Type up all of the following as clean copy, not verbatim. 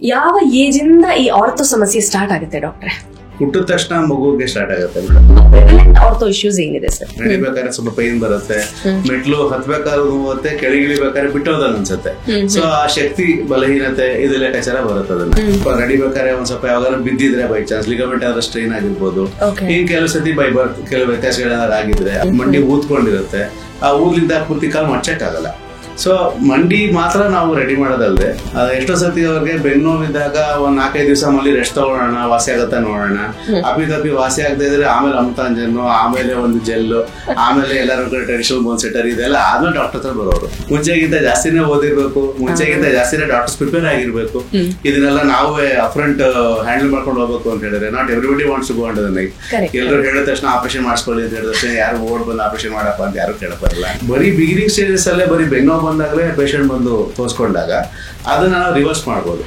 ಯಾವ ಏಜ್ ಇಂದ ಈ ಆರ್ಥೋ ಸಮಸ್ಯೆ ಸ್ಟಾರ್ಟ್ ಆಗುತ್ತೆ ಡಾಕ್ಟ್ರೆ? ಹುಟ್ಟಿದ ತಕ್ಷಣ ಮಗುಗೆ ಸ್ಟಾರ್ಟ್ ಆಗುತ್ತೆ. ಆರ್ಥೋ ಇಶ್ಯೂಸ್ ಏನಿದೆ ಸರ್? ನಡಿಬೇಕಾದ್ರೆ ಸ್ವಲ್ಪ ಪೈನ್ ಬರುತ್ತೆ, ಮೆಟ್ಲು ಹತ್ಬೇಕಾದ್ರೂ ನೋವುತ್ತೆ, ಕೆಳಗಿಳಿಬೇಕಾದ್ರೆ ಬಿಟ್ಟೋದನ್ ಅನ್ಸುತ್ತೆ. ಸೊ ಆ ಶಕ್ತಿ ಬಲಹೀನತೆ ಇದು ಲೆಕ್ಕಾಚಾರ ಬರುತ್ತೆ. ಅದನ್ನ ನಡಿಬೇಕಾದ್ರೆ ಒಂದ್ ಸ್ವಲ್ಪ ಯಾವಾಗ ಬಿದ್ದಿದ್ರೆ ಬೈ ಚಾನ್ಸ್ ಲಿಗಮೆಂಟ್ ಆದ್ರೆ ಸ್ಟ್ರೈನ್ ಆಗಿರ್ಬೋದು. ಇನ್ ಕೆಲವು ಸತಿ ಬೈ ಬರ್ತ್ ಕೆಲವು ವ್ಯತ್ಯಾಸಗಳೇನಾದ್ರು ಆಗಿದ್ರೆ ಮಂಡಿ ಊದ್ಕೊಂಡಿರುತ್ತೆ, ಆ ಊದ್ಲಿಂದ ಪೂರ್ತಿ ಕಾಲು ಮಚ್ಚಕ್ ಆಗಲ್ಲ. ಸೊ ಮಂಡಿ ಮಾತ್ರ ನಾವು ರೆಡಿ ಮಾಡೋದಲ್ದೆ ಎಷ್ಟೋ ಸತಿ ಅವ್ರಿಗೆ ಬೆನ್ನೋವಿದ್ದಾಗ ಒಂದ್ 4-5 ದಿವಸ ಮಲ್ಲಿ ರೆಸ್ಟ್ ತಗೊಳ್ಳೋಣ, ವಾಸಿ ಆಗತ್ತಾ ನೋಡೋಣ. ಅಪ್ಪಿ ವಾಸಿ ಆಗದೆ ಇದ್ರೆ ಆಮೇಲೆ ಅಮ್ತಾಂಜನ್ನು, ಆಮೇಲೆ ಒಂದು ಜೆಲ್ಲು, ಆಮೇಲೆ ಎಲ್ಲರೂ ಟ್ರೆಡಿಷನಲ್ ಬೋನ್ ಸೆಟರ್ ಇದೆಲ್ಲ ಆದ್ಮೇಲೆ ಡಾಕ್ಟರ್ ಹತ್ರ ಬರೋರು. ಮುಂಚೆಗಿಂತ ಜಾಸ್ತಿನೇ ಓದಿರ್ಬೇಕು, ಮುಂಚೆಗಿಂತ ಜಾಸ್ತಿನೇ ಡಾಕ್ಟರ್ಸ್ ಪ್ರಿಪೇರ್ ಆಗಿರ್ಬೇಕು. ಇದನ್ನೆಲ್ಲ ನಾವೇ ಅಫ್ರಂಟ್ ಹ್ಯಾಂಡಲ್ ಮಾಡ್ಕೊಂಡು ಹೋಗ್ಬೇಕು ಅಂತ ಹೇಳಿದ್ರೆ not everybody wants to go under the knife. ಎಲ್ಲರೂ ಹೇಳಿದ ತಕ್ಷಣ ಆಪರೇಷನ್ ಮಾಡಿಸ್ಕೊಳ್ಳಿ ಅಂತ ಹೇಳಿದ ತಕ್ಷಣ ಯಾರು ಓಡ್ ಬಂದು ಆಪರೇಷನ್ ಮಾಡಪ್ಪ ಅಂತ ಯಾರು ಕೇಳಕ್ ಬರಲ್ಲ. ಬರೀ ಬಿಗಿನಿಂಗ್ ಸ್ಟೇಜಸ್ ಅಲ್ಲೇ ಬರೀ ಬೆನ್ನೋ ಬಂದಾಗಲೇ ಪೇಷಂಟ್ ಬಂದು ತೋರಿಸ್ಕೊಂಡಾಗ ಅದನ್ನ ನಾವು ರಿವರ್ಸ್ ಮಾಡ್ಬೋದು.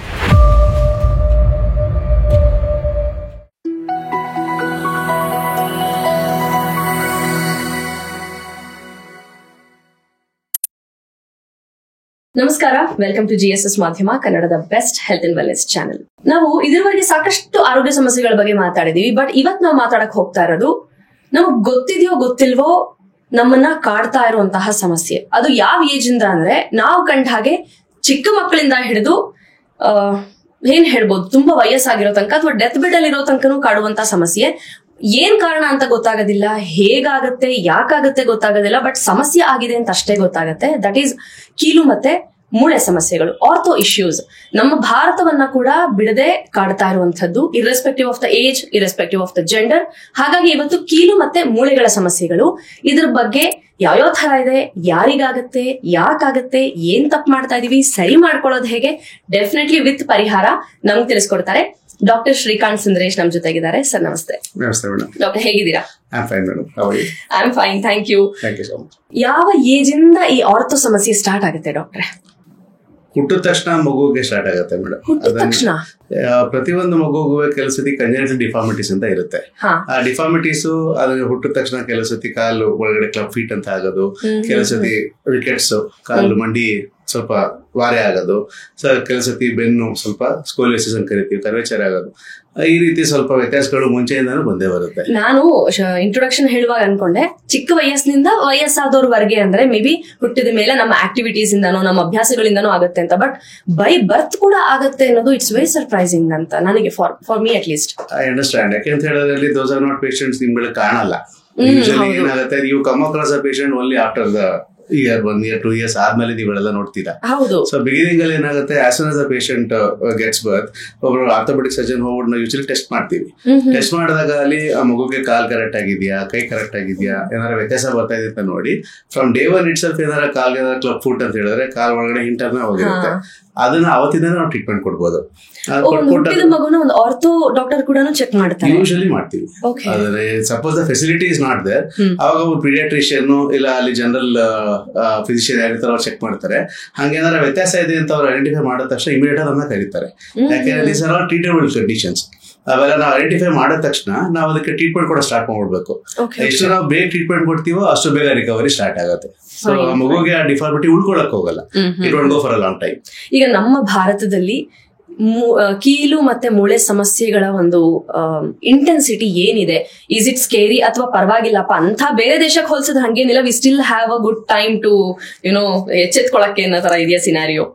ನಮಸ್ಕಾರ, ವೆಲ್ಕಮ್ ಟು GSS ಮಾಧ್ಯಮ, ಕನ್ನಡದ best health and wellness channel. ನಾವು ಇದುವರೆಗೆ ಸಾಕಷ್ಟು ಆರೋಗ್ಯ ಸಮಸ್ಯೆಗಳ ಬಗ್ಗೆ ಮಾತಾಡಿದೀವಿ. ಬಟ್ ಇವತ್ತು ನಾವು ಮಾತಾಡಕ್ ಹೋಗ್ತಾ ಇರೋದು ನಮಗ್ ಗೊತ್ತಿದೆಯೋ ಗೊತ್ತಿಲ್ವೋ ನಮ್ಮನ್ನ ಕಾಡ್ತಾ ಇರುವಂತಹ ಸಮಸ್ಯೆ. ಅದು ಯಾವ ಏಜ್ ಇಂದ ಅಂದ್ರೆ ನಾವು ಕಂಡ ಹಾಗೆ ಚಿಕ್ಕ ಮಕ್ಕಳಿಂದ ಹಿಡಿದು ಏನ್ ಹೇಳ್ಬೋದು ತುಂಬಾ ವಯಸ್ಸಾಗಿರೋ ತನಕ ಅಥವಾ ಡೆತ್ ಬೆಡ್ ಅಲ್ಲಿ ಇರೋ ತನಕನೂ ಕಾಡುವಂತಹ ಸಮಸ್ಯೆ. ಏನ್ ಕಾರಣ ಅಂತ ಗೊತ್ತಾಗೋದಿಲ್ಲ, ಹೇಗಾಗತ್ತೆ ಯಾಕಾಗತ್ತೆ ಗೊತ್ತಾಗೋದಿಲ್ಲ, ಬಟ್ ಸಮಸ್ಯೆ ಆಗಿದೆ ಅಂತ ಅಷ್ಟೇ ಗೊತ್ತಾಗತ್ತೆ. ದಟ್ ಈಸ್ ಕೀಲು ಮತ್ತೆ ಮೂಳೆ ಸಮಸ್ಯೆಗಳು, ಆರ್ಥೋ ಇಶ್ಯೂಸ್. ನಮ್ಮ ಭಾರತವನ್ನ ಕೂಡ ಬಿಡದೆ ಕಾಡ್ತಾ ಇರುವಂತದ್ದು, irrespective of the age, irrespective of the gender. ಹಾಗಾಗಿ ಇವತ್ತು ಕೀಲು ಮತ್ತೆ ಮೂಳೆಗಳ ಸಮಸ್ಯೆಗಳು, ಇದ್ರ ಬಗ್ಗೆ ಯಾವ್ಯಾವ ತರ ಇದೆ, ಯಾರಿಗಾಗತ್ತೆ, ಯಾಕಾಗತ್ತೆ, ಏನ್ ತಪ್ಪು ಮಾಡ್ತಾ ಇದೀವಿ, ಸರಿ ಮಾಡ್ಕೊಳ್ಳೋದು ಹೇಗೆ, ಡೆಫಿನೆಟ್ಲಿ ವಿತ್ ಪರಿಹಾರ ನಮ್ಗೆ ತಿಳಿಸ್ಕೊಡ್ತಾರೆ ಡಾಕ್ಟರ್ ಶ್ರೀಕಾಂತ್ ಸುಂದರೇಶ್ ನಮ್ ಜೊತೆಗಿದ್ದಾರೆ. ಸರ್ ನಮಸ್ತೆ. ಡಾಕ್ಟರ್ ಹೇಗಿದ್ದೀರಾ? I am fine, thank you. ಯಾವ ಏಜ್ ಇಂದ ಈ ಆರ್ಥೋ ಸಮಸ್ಯೆ ಸ್ಟಾರ್ಟ್ ಆಗುತ್ತೆ ಡಾಕ್ಟ್ರೆ? ಹುಟ್ಟಿದ ತಕ್ಷಣ ಮಗುಗೆ ಸ್ಟಾರ್ಟ್ ಆಗುತ್ತೆ ಮೇಡಮ್. ಪ್ರತಿಯೊಂದು ಮಗುಗೂ ಕೆಲವು ಸತಿ ಕಂಜೆನಿಟಲ್ ಡಿಫಾರ್ಮಿಟೀಸ್ ಅಂತ ಇರುತ್ತೆ. ಆ ಡಿಫಾರ್ಮಿಟೀಸ್ ಅದ್ರ ಹುಟ್ಟಿದ ತಕ್ಷಣ ಕೆಲವು ಸತಿ ಕಾಲು ಒಳಗಡೆ ಕ್ಲಬ್ ಫೀಟ್ ಅಂತ ಆಗೋದು, ಕೆಲವು ಸತಿ ರಿಕೆಟ್ಸ್, ಕಾಲು ಮಂಡಿ ಸ್ವಲ್ಪ ವಾರೆ ಆಗೋದು, ಕೆಲವು ಸತಿ ಬೆನ್ನು ಸ್ವಲ್ಪ ಸ್ಕೋಲಿಯೋಸಿಸ್ ಅಂತ ಕರಿತೀವಿ, ಕರ್ವೇಚರ್ ಆಗೋದು. ಈ ರೀತಿ ಸ್ವಲ್ಪ ವ್ಯತ್ಯಾಸಗಳು ಮುಂಚೆಯಿಂದಾನು ಬಂದೇ ಬರುತ್ತೆ. ನಾನು ಇಂಟ್ರೊಡಕ್ಷನ್ ಹೇಳುವಾಗ ಅನ್ಕೊಂಡೆ ಚಿಕ್ಕ ವಯಸ್ಸಿನಿಂದ ವಯಸ್ಸಾದವ್ರವರೆಗೆ ಅಂದ್ರೆ ಮೇ ಬಿ ಹುಟ್ಟಿದ ಮೇಲೆ ನಮ್ಮ ಆಕ್ಟಿವಿಟೀಸ್ ಇಂದಾನೋ ನಮ್ಮ ಅಭ್ಯಾಸಗಳಿಂದಾನೋ ಆಗುತ್ತೆ ಅಂತ, ಬಟ್ ಬೈ ಬರ್ತ್ ಕೂಡ ಆಗುತ್ತೆ ಅನ್ನೋದು ಇಟ್ಸ್ ವೆರಿ ಸರ್ಪ್ರೈಸಿಂಗ್ ಅಂತ ನನಗೆ, for me at least. I understand. ಯಾಕೆಂತ ಹೇಳಿದ್ರೆ ದೋಸ್ ಆರ್ ನಾಟ್ ಪೇಷಂಟ್ಸ್ ನಿಮ್ಗಳಿಗೆ ಕಾಣಲ್ಲ. ಯೂಶಲಿ ಏನಾಗುತ್ತೆ, you come across a patient only after the year 1 year 2 years ಆದ್ಮೇಲೆ ನೀವೆಲ್ಲ ನೋಡ್ತೀರಾ. ಸೊ ಬಿಗಿನಿಂಗ್ ಅಲ್ಲಿ ಏನಾಗುತ್ತೆ, as soon as a patient gets birth, ಒಬ್ರು ಆರ್ಥೋಪೆಡಿಕ್ ಸರ್ಜನ್ ಹೋಗ್ಬಿಟ್ಟು ನಾವು ಯೂಶಲಿ ಟೆಸ್ಟ್ ಮಾಡ್ತೀವಿ. ಟೆಸ್ಟ್ ಮಾಡಿದಾಗ ಅಲ್ಲಿ ಆ ಮಗುಗೆ ಕಾಲ್ ಕರೆಕ್ಟ್ ಆಗಿದ್ಯಾ, ಕೈ ಕರೆಕ್ಟ್ ಆಗಿದ್ಯಾ, ಏನಾರ ವ್ಯತ್ಯಾಸ ಬರ್ತಾ ಇದೆ ಅಂತ ನೋಡಿ, ಫ್ರಮ್ ಡೇ 1 ಇಟ್ ಸೆಲ್ಫ್ ಏನಾರ ಕಾಲ್ಗೆ ಏನಾರ ಕ್ಲಬ್ ಫುಟ್ ಅಂತ ಹೇಳಿದ್ರೆ ಕಾಲ್ ಒಳಗಡೆ ಇಂಟರ್ನ ಹೋಗಿರುತ್ತೆ, ಅದನ್ನ ಅವತ್ತಿಂದ ನಾವು ಟ್ರೀಟ್ಮೆಂಟ್ ಕೊಡ್ಬೋದು. ಒಂದು ಆರ್ಥೋ ಡಾಕ್ಟರ್ ಕೂಡ ಚೆಕ್ ಮಾಡ್ತಾರೆ, ಯೂಶಲಿ ಮಾಡ್ತೀವಿ. ಆದ್ರೆ suppose the facility is not there, ಅವಾಗ ಒಬ್ಬರು ಪೀಡಿಯಾಟ್ರಿಷಿಯನ್ ಇಲ್ಲ ಅಲ್ಲಿ ಜನರಲ್ ಫಿಸಿಷಿಯನ್ ಯಾರಿರ್ತಾರೋ ಅವ್ರು ಚೆಕ್ ಮಾಡ್ತಾರೆ. ಹಂಗೇನಾರ ವ್ಯತ್ಯಾಸ ಇದೆ ಅಂತ ಅವ್ರು ಐಡೆಂಟಿಫೈ ಮಾಡಿದ ತಕ್ಷಣ ಇಮಿಡಿಯೇಟ್ ಅದನ್ನ ಕರೀತಾರೆ. ಯಾಕೆಂದ್ರೆ these are all treatable conditions. ಅವೆಲ್ಲ ನಾವು ಐಡೆಂಟಿಫೈ ಮಾಡಿದ ತಕ್ಷಣ ನಾವು ಅದಕ್ಕೆ ಟ್ರೀಟ್ಮೆಂಟ್ ಕೂಡ ಸ್ಟಾರ್ಟ್ ಮಾಡ್ಬಿಡ್ಬೇಕು. ಎಷ್ಟು ನಾವು ಬೇಗ ಟ್ರೀಟ್ಮೆಂಟ್ ಕೊಡ್ತೀವೋ ಅಷ್ಟು ಬೇಗ ರಿಕವರಿ ಸ್ಟಾರ್ಟ್ ಆಗುತ್ತೆ. ಸೊ ಮಗುಗೆ ಆ ಡಿಫಾರ್ಮಿಟಿ ಉಳ್ಕೊಳಕ್ ಹೋಗಲ್ಲ, it will go for a long time. ಈಗ ನಮ್ಮ ಭಾರತದಲ್ಲಿ ಕೀಲು ಮತ್ತೆ ಮೂಳೆ ಸಮಸ್ಯೆಗಳ ಒಂದು ಇಂಟೆನ್ಸಿಟಿ ಏನಿದೆ? ಈಸ್ ಇಟ್ ಸ್ಕೇರಿ ಅಥವಾ ಪರವಾಗಿಲ್ಲಪ್ಪ ಅಂತ ಬೇರೆ ದೇಶಕ್ಕೆ ಹೋಲ್ಸಿದ್ರೆ ಹಂಗೇನಿಲ್ಲ, we still have a good time to ಎಚ್ಚೆತ್ಕೊಳಕ್ಕೆ ಅನ್ನೋ ತರ ಇದೆಯಾ scenario?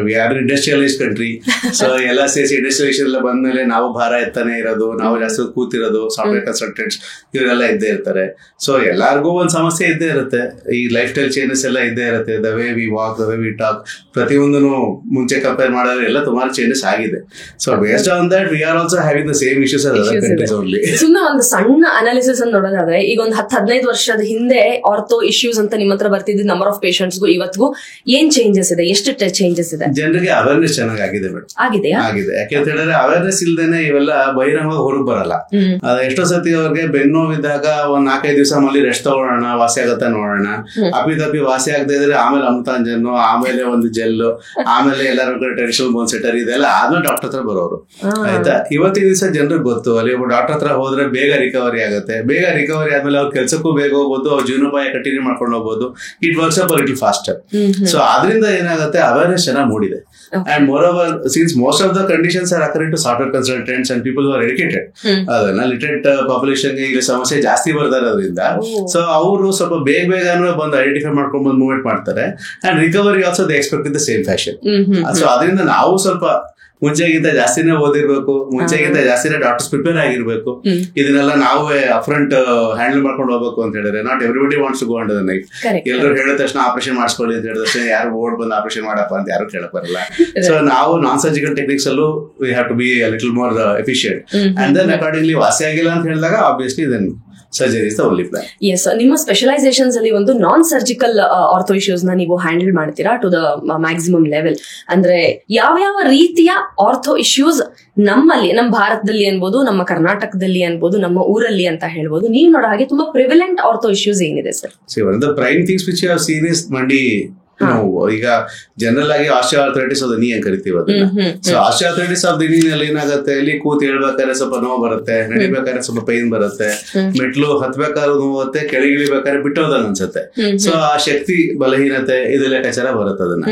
We are industrialise country. So ಎಲ್ಲ ಸೇರಿಸಿ ಇಂಡಸ್ಟ್ರಿಯಲೈಸೇಷನ್ ಎಲ್ಲ ಬಂದ್ಮೇಲೆ ನಾವು ಭಾರ ಎತ್ತಾನೆ ಇರೋದು, ನಾವು ಜಾಸ್ತಿ ಕೂತಿರೋದು, ಸಾಫ್ಟ್ವೇರ್ ಕನ್ಸಲ್ಟೆಂಟ್ಸ್ ಇವರೆಲ್ಲ ಇದ್ದೇ ಇರ್ತಾರೆ. ಸೊ ಎಲ್ಲಾರ್ಗೂ ಒಂದ್ ಸಮಸ್ಯೆ ಇದ್ದೇ ಇರುತ್ತೆ. ಈ ಲೈಫ್ ಸ್ಟೈಲ್ ಚೇಂಜಸ್ ಎಲ್ಲ ಇದ್ದೇ ಇರುತ್ತೆ. The way we walk, the way we talk, ಪ್ರತಿಯೊಂದನ್ನು ಮುಂಚೆ ಕಂಪೇರ್ ಮಾಡಿದ್ರೆ ಎಲ್ಲ ಸುಮಾರು ಚೇಂಜಸ್ ಆಗಿದೆ. So based on that we are also having the same issues other countries only. ಸುಮ್ಮನೆ ಒಂದು ಸಣ್ಣ ಅನಾಲಿಸಿಸ್ ಅನ್ನು ನೋಡೋದಾದ್ರೆ, ಈಗ ಒಂದು 10-15 ವರ್ಷದ ಹಿಂದೆ ಆರ್ಥೋ ಇಶ್ಯೂಸ್ ಅಂತ ನಿಮ್ಮ ಹತ್ರ ಬರ್ತಿದ್ದ ನಂಬರ್ ಆಫ್ ಪೇಷಂಟ್ಸ್ಗೂ ಇವತ್ತಿಗೂ ಏನ್ ಚೇಂಜಸ್ ಇದೆ, ಎಷ್ಟು ಚೇಂಜಸ್ ಇದೆ? ಜನರಿಗೆ ಅವೇರ್ನೆಸ್ ಚೆನ್ನಾಗಿ ಆಗಿದೆ ಮೇಡಮ್. ಆಗಿದೆ. ಯಾಕೆಂತ ಹೇಳಿದ್ರೆ ಅವೇರ್ನೆಸ್ ಇಲ್ದೇನೆ ಇವೆಲ್ಲ ಬಹಿರಂಗವಾಗಿ ಹೊರಗೆ ಬರಲ್ಲ. ಎಷ್ಟೋ ಸತಿ ಅವ್ರಿಗೆ ಬೆನ್ನೋವಿದ್ದಾಗ ಒಂದ್ 4-5 ದಿವಸ ಮಲ್ಲಿ ರೆಸ್ಟ್ ತಗೊಳ್ಳೋಣ, ವಾಸಿ ಆಗತ್ತಾ ನೋಡೋಣ. ಅಪ್ಪಿ ವಾಸಿ ಆಗದೆ ಇದ್ರೆ ಆಮೇಲೆ ಅಮ್ತಾಂಜನ್ನು, ಆಮೇಲೆ ಒಂದು ಜೆಲ್ಲು, ಆಮೇಲೆ ಎಲ್ಲರೂ ಟ್ರೆಡಿಷನಲ್ ಬೋನ್ ಸೆಟರ್ ಇದೆಲ್ಲ ಆದ್ಮೇಲೆ ಡಾಕ್ಟರ್ ಹತ್ರ ಬರೋರು. ಆಯ್ತಾ? ಇವತ್ತಿನ ದಿವಸ ಜನರಿಗೆ ಗೊತ್ತು, ಅಲ್ಲಿ ಡಾಕ್ಟರ್ ಹತ್ರ ಹೋದ್ರೆ ಬೇಗ ರಿಕವರಿ ಆಗುತ್ತೆ. ಬೇಗ ರಿಕವರಿ ಆದ್ಮೇಲೆ ಅವ್ರ ಕೆಲ್ಸಕ್ಕೂ ಬೇಗ ಹೋಗ್ಬೋದು, ಅವ್ರ ಜೀವನೋಪಾಯ ಕಂಟಿನ್ಯೂ ಮಾಡ್ಕೊಂಡು ಹೋಗ್ಬೋದು. It works up little faster. So ಅದರಿಂದ ಏನಾಗುತ್ತೆ, ಅವೇರ್ನೆಸ್ ಚೆನ್ನಾಗಿ ಮೂಡಿದೆ. And moreover, since most of the conditions are occurring to software consultants and people who are educated, ಅದನ್ನ ಲಿಟರೇಟ್ ಪಾಪ್ಯುಲೇಷನ್ ಗೆ ಇಲ್ಲಿ ಸಮಸ್ಯೆ ಜಾಸ್ತಿ ಬರ್ತಾ ಇರೋದ್ರಿಂದ ಸೊ ಅವರು ಸ್ವಲ್ಪ ಬೇಗ ಬಂದು ಐಡೆಂಟಿಫೈ ಮಾಡ್ಕೊಂಡು ಬಂದು ಮೂವ್ಮೆಂಟ್ ಮಾಡ್ತಾರೆ. And recovery also they expect in the same fashion. So ಅದರಿಂದ ನಾವು ಸ್ವಲ್ಪ ಮುಂಚೆಗಿಂತ ಜಾಸ್ತಿನೇ ಓದಿರ್ಬೇಕು, ಮುಂಚೆಗಿಂತ ಜಾಸ್ತಿನೇ ಡಾಕ್ಟರ್ಸ್ ಪ್ರಿಪೇರ್ ಆಗಿರ್ಬೇಕು. ಇದನ್ನೆಲ್ಲ ನಾವೇ ಅಫ್ರಂಟ್ ಹ್ಯಾಂಡಲ್ ಮಾಡ್ಕೊಂಡು ಹೋಗ್ಬೇಕು ಅಂತ ಹೇಳಿದ್ರೆ not everybody wants to go under the knife. ಎಲ್ಲರೂ ಹೇಳಿದ ತಕ್ಷಣ ಆಪರೇಷನ್ ಮಾಡಿಸ್ಕೊಳ್ಳಿ ಅಂತ ಹೇಳಿದ ತಕ್ಷಣ ಯಾರು ಓಡ್ ಬಂದು ಆಪರೇಷನ್ ಮಾಡಪ್ಪ ಅಂತ ಯಾರು ಕೇಳಕ್ ಬರಲ್ಲ. ಸೊ ನಾವು ನಾನ್ ಸರ್ಜಿಕಲ್ ಟೆಕ್ನಿಕ್ಸ್ ಅಲ್ಲೂ we have to be little more efficient. And then accordingly ವಾಸಿ ಆಗಿಲ್ಲ ಅಂತ ಹೇಳಿದಾಗ obviously then surgery is the only plan. Yes, ನಿಮ್ಮ ಸ್ಪೆಷಲೈಸೇಷನ್ಸ್ ಅಲ್ಲಿ ಒಂದು ನಾನ್ ಸರ್ಜಿಕಲ್ ಆರ್ಥೋ ಇಶ್ಯೂಸ್ ನ ನೀವು ಹ್ಯಾಂಡಲ್ ಮಾಡ್ತೀರಾ ಟು ದ ಮ್ಯಾಕ್ಸಿಮಮ್ ಲೆವೆಲ್. ಅಂದ್ರೆ ಯಾವ ರೀತಿಯ ಆರ್ಥೋ ಇಶ್ಯೂಸ್ ನಮ್ಮಲ್ಲಿ, ನಮ್ಮ ಭಾರತದಲ್ಲಿ ಅನ್ಬೋದು, ನಮ್ಮ ಕರ್ನಾಟಕದಲ್ಲಿ ಅನ್ಬೋದು, ನಮ್ಮ ಊರಲ್ಲಿ ಅಂತ ಹೇಳ್ಬೋದು, ನೀವು ನೋಡೋ ಹಾಗೆ ತುಂಬಾ ಪ್ರಿವಿಲೆಂಟ್ ಆರ್ಥೋ ಇಶ್ಯೂಸ್ ಏನಿದೆ sir? One of the prime things which you have seen is ಮಂಡಿ ನೋವು. ಈಗ ಜನರಲ್ ಆಗಿ ಆಸ್ಟಿಯೋಆರ್ಥರೈಟಿಸ್ ಆಫ್ ದ ನೀ ಅಂತ ಕರಿತೀವಿ ಅದನ್ನ. ಸೊ ಆಸ್ಟಿಯೋಆರ್ಥರೈಟಿಸ್ ಆಫ್ ದ ನೀನಲ್ಲಿ ಏನಾಗುತ್ತೆ, ಇಲ್ಲಿ ಕೂತ್ ಹೇಳ್ಬೇಕಾದ್ರೆ ಸ್ವಲ್ಪ ನೋವು ಬರುತ್ತೆ, ನಡಿಬೇಕಾದ್ರೆ ಸ್ವಲ್ಪ ಪೈನ್ ಬರುತ್ತೆ, ಮೆಟ್ಲು ಹತ್ಬೇಕಾದ್ರೂ ನೋವುತ್ತೆ, ಕೆಳಗಿಳಿಬೇಕಾದ್ರೆ ಬಿಟ್ಟೋದಂಗ ಅನ್ಸುತ್ತೆ. ಸೊ ಆ ಶಕ್ತಿ ಬಲಹೀನತೆ ಇದು ಲೆಕ್ಕಾಚಾರ ಬರುತ್ತೆ ಅದನ್ನ.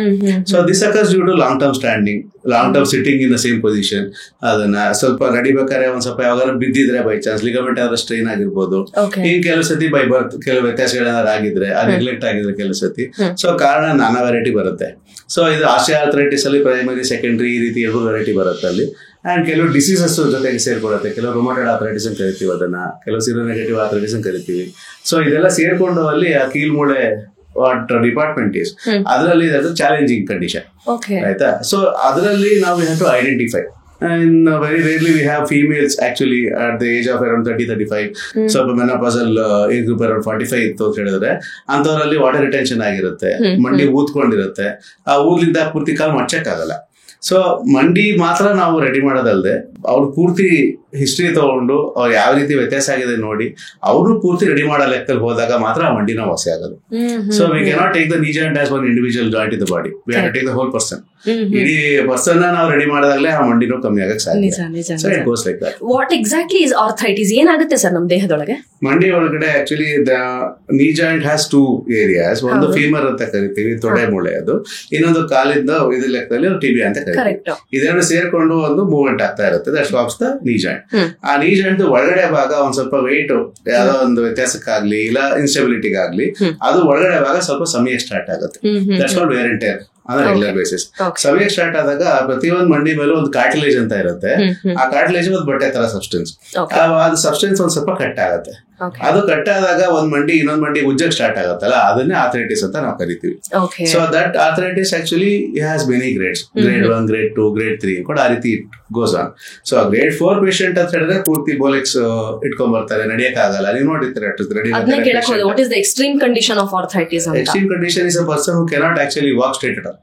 So this occurs due to long term standing, long term sitting in the same position. ಅದನ್ನ ಸ್ವಲ್ಪ ನಡಿಬೇಕಾದ್ರೆ ಒಂದ್ ಸ್ವಲ್ಪ ಯಾವಾಗ ಬಿದ್ದಿದ್ರೆ ಬೈ ಚಾನ್ಸ್ ಲಿಗಮೆಂಟ್ ಆದ್ರೆ ಸ್ಟ್ರೈನ್ ಆಗಿರ್ಬೋದು. ಈಗ ಕೆಲವು ಸತಿ ಬೈ ಬರ್ತ್ ಕೆಲವು ವ್ಯತ್ಯಾಸಗಳೇನಾದ್ರು ಆಗಿದ್ರೆ, ನೆಗ್ಲೆಕ್ಟ್ ಆಗಿದ್ರೆ ಕೆಲವು ಸತಿ. ಸೊ ಕಾರಣ ನಾನಾ ವೆರೈಟಿ ಬರುತ್ತೆ. ಸೊ ಇದು ಆಸ್ಟಿಯೋಆರ್ಥರೈಟಿಸ್ ಅಲ್ಲಿ ಪ್ರೈಮರಿ, ಸೆಕೆಂಡರಿ ಈ ರೀತಿ 2 ವೆರೈಟಿ ಬರುತ್ತೆ ಅಲ್ಲಿ. ಅಂಡ್ ಕೆಲವು ಡಿಸೀಸಸ್ ಜೊತೆಗೆ ಸೇರ್ಕೊಡುತ್ತೆ. ಕೆಲವು ರೊಮಟೈಡ್ ಆರ್ಥರೈಟಿಸ್ ಅಂತ ಕರಿತೀವಿ ಅದನ್ನ, ಕೆಲವು ಸಿರೋನೆಗೇಟಿವ್ ಆರ್ಥರೈಟಿಸ್ ಅಂತ ಕರಿತೀವಿ. ಸೊ ಇದೆಲ್ಲ ಸೇರ್ಕೊಂಡು ಅಲ್ಲಿ ಆ ಕೀಲ್ಮೂಳೆ ವಾಟ್ ಡಿಪಾರ್ಟ್ಮೆಂಟ್ ಇಸ್ ಅದರಲ್ಲಿ ಚಾಲೆಂಜಿಂಗ್ ಕಂಡೀಷನ್ ಆಯ್ತಾ. ಸೊ ಅದರಲ್ಲಿ ನಾವು have to identify. And very rarely we have females actually at the age of around 30-35. ಸ್ವಲ್ಪ ಮೆನೋಪಾಸಲ್ ಏಜ್ ಗ್ರೂಪ್ ಅರೌಂಡ್ 45 ಇತ್ತು ಅಂತ ಹೇಳಿದ್ರೆ ಅಂತವರಲ್ಲಿ ವಾಟರ್ ರಿಟೆನ್ಷನ್ ಆಗಿರುತ್ತೆ, ಮಂಡಿ ಊದ್ಕೊಂಡಿರುತ್ತೆ. ಆ ಊದ್ಲಿಂದ ಪೂರ್ತಿ ಕಾಲು ಮಚ್ಚಕ್ ಆಗಲ್ಲ. ಸೊ ಮಂಡಿ ಮಾತ್ರ ನಾವು ರೆಡಿ ಮಾಡೋದಲ್ದೆ ಅವ್ರು ಪೂರ್ತಿ ಹಿಸ್ಟ್ರಿ ತಗೊಂಡು ಅವ್ರು ಯಾವ ರೀತಿ ವ್ಯತ್ಯಾಸ ಆಗಿದೆ ನೋಡಿ ಅವರು ಪೂರ್ತಿ ರೆಡಿ ಮಾಡೋ ಲೆಕ್ಕದಲ್ಲಿ ಹೋದಾಗ ಮಾತ್ರ ಆ ಮಂಡಿನ ವಾಸಿ ಆಗೋದು. So we cannot take the knee joint as one individual joint in the body, we have to take the whole person. ಇಡೀ ಪರ್ಸನ್ ನಾವು ರೆಡಿ ಮಾಡಿದಾಗಲೇ ಆ ಮಂಡಿನೂ ಕಮ್ಮಿ ಆಗಕ್ಕೆ ಸಾಧ್ಯ. So it goes like that. What exactly is arthritis? ಏನಾಗುತ್ತೆ sir ನಮ್ಮ ದೇಹದೊಳಗೆ? ಮಂಡಿ ಒಳಗಡೆ actually knee joint has 2 areas. ಒಂದು ಫೀಮರ್ ಅಂತ ಕರಿತೀವಿ, ತೊಡೆ ಮೂಳೆ, ಅದು. ಇನ್ನೊಂದು ಕಾಲಿಂದ ಇದು ಲೆಕ್ಕದಲ್ಲಿ ಟಿಬಿ ಅಂತ ಕರಿತೀವಿ. ಇದೆರಡು ಸೇರ್ಕೊಂಡು ಒಂದು ಮೂವ್ಮೆಂಟ್ ಆಗ್ತಾ ಇರುತ್ತೆ. That forms the knee joint. ಆ ನೀ ಜಾಯಿಂಟ್ ಒಳಗಡೆ ಭಾಗ ಒಂದ್ ಸ್ವಲ್ಪ ವೆಯ್ಟ್ ಯಾವ್ದೋ ಒಂದು ವ್ಯತ್ಯಾಸಕ್ಕಾಗ್ಲಿ ಇಲ್ಲ ಇನ್ಸ್ಟೆಬಿಲಿಟಿಗಾಗ್ಲಿ ಅದು ಒಳಗಡೆ ಭಾಗ ಸ್ವಲ್ಪ ಸಮಯಕ್ಕೆ ಸ್ಟಾರ್ಟ್ ಆಗುತ್ತೆ. That's called wear and tear on regular basis. ಸಮಯಕ್ಕೆ ಸ್ಟಾರ್ಟ್ ಆದಾಗ ಪ್ರತಿಯೊಂದು ಮಂಡಿ ಮೇಲೆ ಒಂದು ಕಾರ್ಟಿಲೇಜ್ ಅಂತ ಇರುತ್ತೆ. ಆ ಕಾರ್ಟಿಲೇಜ್ ಒಂದು ಬಟ್ಟೆ ತರ ಸಬ್ಸ್ಟೆನ್ಸ್. ಅದು ಸಬ್ಸ್ಟೆನ್ಸ್ ಒಂದ್ ಸ್ವಲ್ಪ ಕಟ್ ಆಗುತ್ತೆ. ಅದು ಕಟ್ ಆದಾಗ ಒಂದ್ ಮಂಡಿ ಇನ್ನೊಂದ್ ಮಂಡಿ ಉಜ್ಜಕ್ ಸ್ಟಾರ್ಟ್ ಆಗುತ್ತಲ್ಲ, ಅದನ್ನೇ ಆರ್ಥರೈಟಿಸ್ ಅಂತ ನಾವು ಕರಿತೀವಿ. So that arthritis actually has many grades, grade 1, grade 2, grade 3 ಕೂಡ ಆ ರೀತಿ goes on. So grade 4 patient ಅಂತ ಹೇಳಿದ್ರೆ ಪೂರ್ತಿ ಬೋಲೆಕ್ಸ್ ಇಟ್ಕೊಂಡ್ ಬರ್ತಾರೆ, ನಡಿಯಕ್ ಆಗಲ್ಲ. ನೀವು ನೋಡಿರ್ತಾರೆ extreme condition of arthritis. Extreme condition is a person who cannot actually walk straight at all.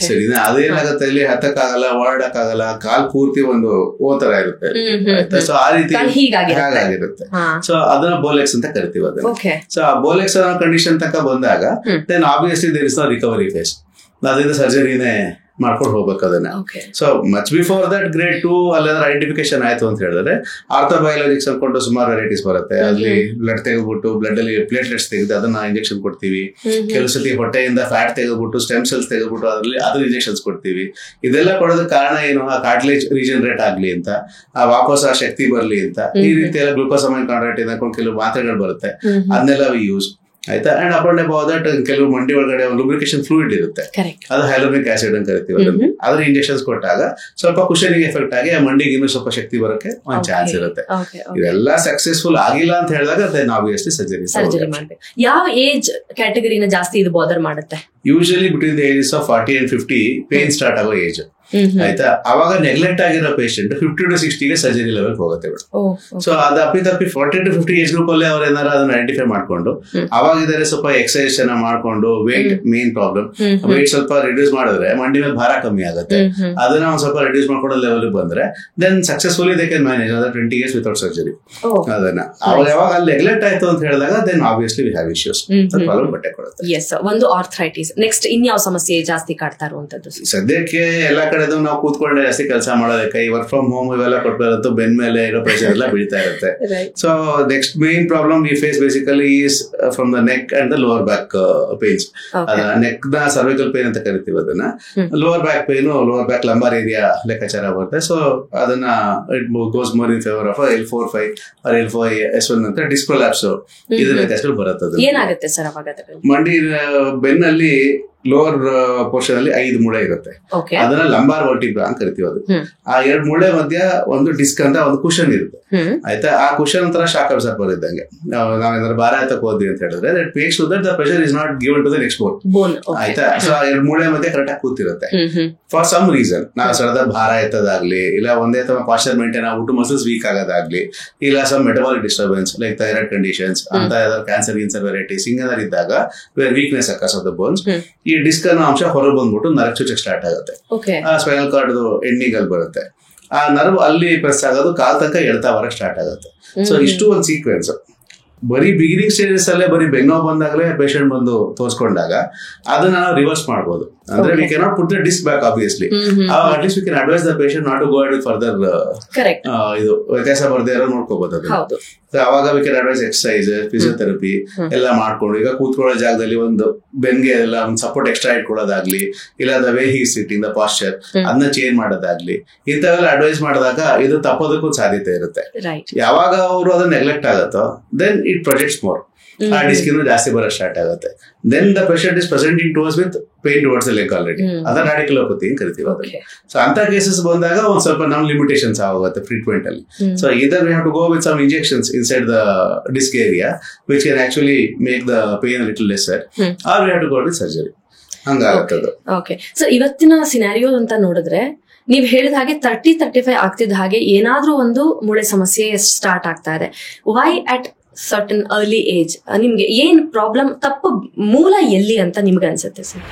ಸರಿ, ಅದೇನಾಗುತ್ತೆ, ಇಲ್ಲಿ ಹತ್ತಕ್ಕಾಗಲ್ಲ, ಓಡಾಡಕ್ ಆಗಲ್ಲ, ಕಾಲ್ ಪೂರ್ತಿ ಒಂದು ಓ ತರ ಇರುತ್ತೆ. ಸೊ ಆ ರೀತಿ ಹಾಗಾಗಿರುತ್ತೆ. ಸೊ ಅದನ್ನ ಬೋಲೆಕ್ಸ್ ಅಂತ ಕರಿತೀವಿ ಅದನ್ನ. ಸೊ ಆ ಬೋಲೆಕ್ಸ್ ಕಂಡೀಷನ್ ತನಕ ಬಂದಾಗ then obviously there is no recovery phase. ಅದರಿಂದ ಸರ್ಜರಿನೇ ಮಾಡ್ಕೊಂಡು ಹೋಗ್ಬೇಕು ಅದನ್ನ. So much before that grade 2 ಅಲ್ಲೇನಾದ್ರು ಐಡೆಂಟಿಫಿಕೇಶನ್ ಆಯ್ತು ಅಂತ ಹೇಳಿದ್ರೆ ಆರ್ಥೋಬಯಾಲಜಿಕ್ಸ್ ಅನ್ಕೊಂಡು ಸುಮಾರು ವೆರೈಟೀಸ್ ಬರುತ್ತೆ. ಅಲ್ಲಿ ಬ್ಲಡ್ ತೆಗೆದ್ಬಿಟ್ಟು ಬ್ಲಡ್ ಅಲ್ಲಿ ಪ್ಲೇಟ್ಲೆಟ್ಸ್ ತೆಗೆದು ಅದನ್ನ ಇಂಜೆಕ್ಷನ್ ಕೊಡ್ತೀವಿ. ಕೆಲವು ಸತಿ ಹೊಟ್ಟೆಯಿಂದ ಫ್ಯಾಟ್ ತೆಗೆದ್ಬಿಟ್ಟು ಸ್ಟೆಮ್ ಸೆಲ್ಸ್ ತೆಗೆದ್ಬಿಟ್ಟು ಅದ್ರಲ್ಲಿ ಅದ್ರ ಇಂಜೆಕ್ಷನ್ಸ್ ಕೊಡ್ತೀವಿ. ಇದೆಲ್ಲ ಕೊಡೋದಕ್ಕೆ ಕಾರಣ ಏನು, ಆ ಕಾರ್ಟಿಲೇಜ್ ರೀಜನರೇಟ್ ಆಗ್ಲಿ ಅಂತ, ಆ ವಾಪಸ್ ಆ ಶಕ್ತಿ ಬರ್ಲಿ ಅಂತ. ಈ ರೀತಿ ಎಲ್ಲ ಗ್ಲೂಕೋಸಮೈನ್ ಕಾನ್ಸಂಟ್ರೇಟ್ ಹಾಕೊಂಡು ಕೆಲವು ಮಾತ್ರೆಗಳು ಬರುತ್ತೆ, ಅದನ್ನೆಲ್ಲ ವಿ ಯೂಸ್ ಆಯ್ತಾ. And up and above that ಕೆಲವು ಮಂಡಿ ಒಳಗಡೆ ಲುಬ್ರಿಕೇಶನ್ ಫ್ಲೂಯಿಡ್ ಇರುತ್ತೆ, ಅದು ಹೈಲೋನಿಕ್ ಆಸಿಡ್ ಅಂತ ಕರಿತೀವಿ. ಅದ್ರ ಇಂಜೆಕ್ಷನ್ಸ್ ಕೊಟ್ಟಾಗ ಸ್ವಲ್ಪ ಕುಶನಿಗೆ ಎಫೆಕ್ಟ್ ಆಗಿ ಆ ಮಂಡಿಗೆ ಇನ್ನೂ ಸ್ವಲ್ಪ ಶಕ್ತಿ ಬರೋಕೆ ಒಂದ್ ಚಾನ್ಸ್ ಇರುತ್ತೆ. ಇದೆಲ್ಲ ಸಕ್ಸಸ್ಫುಲ್ ಆಗಿಲ್ಲ ಅಂತ ಹೇಳಿದಾಗ ದೆನ್ ಆಬ್ವಿಯಸ್ಲಿ ಸರ್ಜರಿ ಮಾಡಬೇಕು. ಯಾವ ಏಜ್ ಕ್ಯಾಟಗರಿನ ಜಾಸ್ತಿ ಇದು ಬಾದರ್ ಮಾಡುತ್ತೆ? Usually between the ages of 40 and 50 pain start ಆಗೋ ಏಜ್ ಆಯ್ತಾ. ಅವಾಗ ನೆಗ್ಲೆಕ್ಟ್ ಆಗಿರೋ ಪೇಷಂಟ್ 50 to 60 ಸರ್ಜರಿ ಲೆವೆಲ್ ಹೋಗುತ್ತೆ. ಸೊ ಅದು ಅಪ್ಪಿತಪ್ಪಿ 40 to 50 ಏಜ್ ಗ್ರೂಪ್ ಅಲ್ಲಿ ಅವ್ರ ಏನಾರ ಅದನ್ನ ಐಡೆಂಟಿಫೈ ಮಾಡ್ಕೊಂಡು ಅವಾಗ ಇದಾರೆ ಸ್ವಲ್ಪ ಎಕ್ಸರ್ಸೈಸ್ ಮಾಡ್ಕೊಂಡು ವೇಟ್ ಮೇನ್ ಪ್ರಾಬ್ಲಮ್ ವೇಟ್ ಸ್ವಲ್ಪ ರಿಡ್ಯೂಸ್ ಮಾಡಿದ್ರೆ ಮಂಡಿ ಮೇಲೆ ಭಾರ ಕಮ್ಮಿ ಆಗುತ್ತೆ. ಅದನ್ನ ಒಂದ್ ಸ್ವಲ್ಪ ರಿಡ್ಯೂಸ್ ಮಾಡ್ಕೊಳ್ಳೋ ಲೆವೆಲ್ ಬಂದ್ರೆ then successfully they can manage other 20 years without surgery. ಅದನ್ನ ಅವಾಗ ಯಾವಾಗ ಅಲ್ಲಿ ನೆಗ್ಲೆಕ್ಟ್ ಆಯ್ತು ಅಂತ ಹೇಳಿದಾಗ then obviously we have issues, problem ಬಟ್ಟೆ ಕೊಡುತ್ತೆ. ಒಂದು ಆರ್ಥರೈಟಿಸ್. ನೆಕ್ಸ್ಟ್ ಇನ್ಯಾವ ಸಮಸ್ಯೆ ಜಾಸ್ತಿ ಕಾಡ್ತಾ ಇರುವಂತದ್ದು? ಸದ್ಯಕ್ಕೆ ಎಲ್ಲಾ ಕಡೆ ಕಡೆದು ನಾವು ಕೂತ್ಕೊಂಡೆ ಜಾಸ್ತಿ ಕೆಲಸ ಮಾಡೋದಕ್ಕೆ ಈ ವರ್ಕ್ ಫ್ರಮ್ ಹೋಮ್ ಇವೆಲ್ಲ ಕೊಟ್ಬಾರಂತೂ ಬೆನ್ ಮೇಲೆ ಇರೋ ಪ್ರೆಷರ್ ಎಲ್ಲ ಬೀಳ್ತಾ ಇರುತ್ತೆ. So next main problem we face basically is from the neck and the lower back pains. Neck ನ ಸರ್ವಿಕಲ್ ಪೇನ್ ಅಂತ ಕರಿತೀವಿ ಅದನ್ನ. Lower back pain, lower back lumbar area ಲೆಕ್ಕಾಚಾರ ಬರುತ್ತೆ. ಸೊ ಅದನ್ನ it goes more in favour of L4-5 or L5-S1 ಅಂತ disc prolapse ಇದು ವ್ಯತ್ಯಾಸಗಳು ಬರುತ್ತೆ. ಏನಾಗುತ್ತೆ ಸರ್ ಅವಾಗ? ಮಂಡಿ ಬೆನ್ನಲ್ಲಿ ಲೋವರ್ ಪೋರ್ಷನ್ ಅಲ್ಲಿ 5 ಮೂಳೆ ಇರುತ್ತೆ. ಅದನ್ನ ಲಂಬಾರ್ ವರ್ಟಿಬ್ರಾ ಅಂತ ಕರಿತೀವಿ. ಅದು ಆ 2 ಮೂಳೆ ಮಧ್ಯ ಒಂದು ಡಿಸ್ಕ್ ಅಂತ ಒಂದು ಕುಶನ್ ಇರುತ್ತೆ. ಆಯ್ತಾ, ಆ ಕುಶನ್ ತರ ಶಾಕ್ ಅಬ್ಸರ್ವರ್ ಇದ್ದಂಗೆ. ನಾವೇನಾದ್ರು ಭಾರ ಎತ್ತಕ್ ಹೋದ್ವಿ ಅಂತ ಹೇಳಿದ್ರೆ that makes sure that the pressure is not given to the next bone. ಆಯ್ತಾ, ಸೊ ಆ 2 ಮೂಳೆ ಮಧ್ಯೆ ಕರೆಕ್ಟ್ ಆಗಿ ಕೂತಿರುತ್ತೆ. ಫಾರ್ ಸಮ್ ರೀಸನ್ ನಾವು ಸಡದ ಭಾರ ಎತ್ತದಾಗ್ಲಿ, ಇಲ್ಲ ಒಂದೇ ತರ ಪಾಶ್ಚರ್ ಮೇಂಟೈನ್ ಆಗ್ಬಿಟ್ಟು ಮಸಲ್ಸ್ ವೀಕ್ ಆಗೋದಾಗ್ಲಿ, ಇಲ್ಲ some metabolic disturbance like thyroid conditions ಅಂತ ಕ್ಯಾನ್ಸರ್ ಗಿನ್ಸರ್ ವೆರೈಟೀಸ್ ಹಿಂಗೇನಾದ್ರು ಇದ್ದಾಗ where weakness occurs of the bones, ಈ ಡಿಸ್ಕ್ ಅನ್ನೋ ಅಂಶ ಹೊರಗೆ ಬಂದ್ಬಿಟ್ಟು ನರಕ್ ಚುಚ್ಚಕ್ ಸ್ಟಾರ್ಟ್ ಆಗುತ್ತೆ. ಆ ಸ್ಪೈನಲ್ ಕಾರ್ಡ್ ಎಂಡಿಂಗ್ ಅಲ್ಲಿ ಬರುತ್ತೆ. ಆ ನರ್ವ್ ಅಲ್ಲಿ ಪ್ರೆಸ್ ಆಗೋದು ಕಾಲ್ ತನಕ ಎಳ್ತಾ ಬರಕ್ ಸ್ಟಾರ್ಟ್ ಆಗುತ್ತೆ. ಸೊ ಇಷ್ಟು ಒಂದು ಸೀಕ್ವೆನ್ಸ್. ಬರೀ ಬಿಗಿನಿಂಗ್ ಸ್ಟೇಜಸ್ ಅಲ್ಲೇ ಬರೀ ಬೆನ್ನೋವು ಬಂದಾಗಲೇ ಪೇಷಂಟ್ ಬಂದು ತೋರಿಸ್ಕೊಂಡಾಗ ಅದನ್ನ ನಾವು ರಿವರ್ಸ್ ಮಾಡಬಹುದು. ಅಂದ್ರೆ we cannot put the disc back obviously. At least we can advise the patient not to go ahead with further ಇದು ವ್ಯತ್ಯಾಸ ಬರ್ದೇ ಇರೋ ನೋಡ್ಕೋಬಹುದು ಅದನ್ನ. ಅವಾಗ we can advise exercise, physiotherapy ಎಲ್ಲ ಮಾಡ್ಕೊಂಡು, ಈಗ ಕೂತ್ಕೊಳ್ಳೋ ಜಾಗದಲ್ಲಿ ಒಂದು ಬೆನ್ಗೆ ಎಲ್ಲ ಒಂದು ಸಪೋರ್ಟ್ ಎಕ್ಸ್ಟ್ರಾ ಇಟ್ಕೊಳ್ಳೋದಾಗ್ಲಿ, ಇಲ್ಲ the way he sitting the Pasteur ಅದನ್ನ ಚೇಂಜ್ ಮಾಡೋದಾಗ್ಲಿ, ಇಂಥವೆಲ್ಲ ಅಡ್ವೈಸ್ ಮಾಡಿದಾಗ ಇದು ತಪ್ಪೋದಕ್ಕೂ ಸಾಧ್ಯತೆ ಇರುತ್ತೆ. ಯಾವಾಗ ಅವರು ಅದನ್ನ ನೆಗ್ಲೆಕ್ಟ್ ಆಗುತ್ತೋ ದೆನ್ ಇಟ್ ಪ್ರೊಜೆಕ್ಟ್ಸ್ ಮೋರ್. ಆ ಡಿಸ್ಕ್ ಇಂದ ಜಾಸ್ತಿ ಬರೋಕ್ ಸ್ಟಾರ್ಟ್ ಆಗುತ್ತೆ. Then the patient is presenting towards with pain towards the leg already. ಅದನ್ನ ರಾಡಿಕಲೋಪತಿ ಅಂತ ಕರಿತೀವಿ ಅದನ್ನ. ಸೊ ಅಂತ ಕೇಸಸ್ ಬಂದಾಗ ಒಂದ್ ಸ್ವಲ್ಪ ನಮ್ ಲಿಮಿಟೇಷನ್ಸ್ ಆಗುತ್ತೆ ಟ್ರೀಟ್ಮೆಂಟ್ ಅಲ್ಲಿ. So either we have to go with some injections inside the disc area which can actually make the pain little lesser, or we have to go with surgery. ಹಂಗಾಗುತ್ತದೆ. Okay, so ಇವತ್ತಿನ scenario ಅಂತ ನೋಡಿದ್ರೆ ನೀವ್ ಹೇಳಿದ ಹಾಗೆ 30-35 ಆಗ್ತಿದ್ದ ಹಾಗೆ ಏನಾದ್ರೂ ಒಂದು ಮೂಳೆ ಸಮಸ್ಯೆ ಸ್ಟಾರ್ಟ್ ಆಗ್ತಾ ಇದೆ. Why at certain early age? ನಿಮ್ಗೆ ಏನ್ ಪ್ರಾಬ್ಲಮ್, ತಪ್ಪು ಮೂಲ ಎಲ್ಲಿ ಅಂತ ನಿಮ್ಗೆ ಅನ್ಸುತ್ತೆ ಸರ್?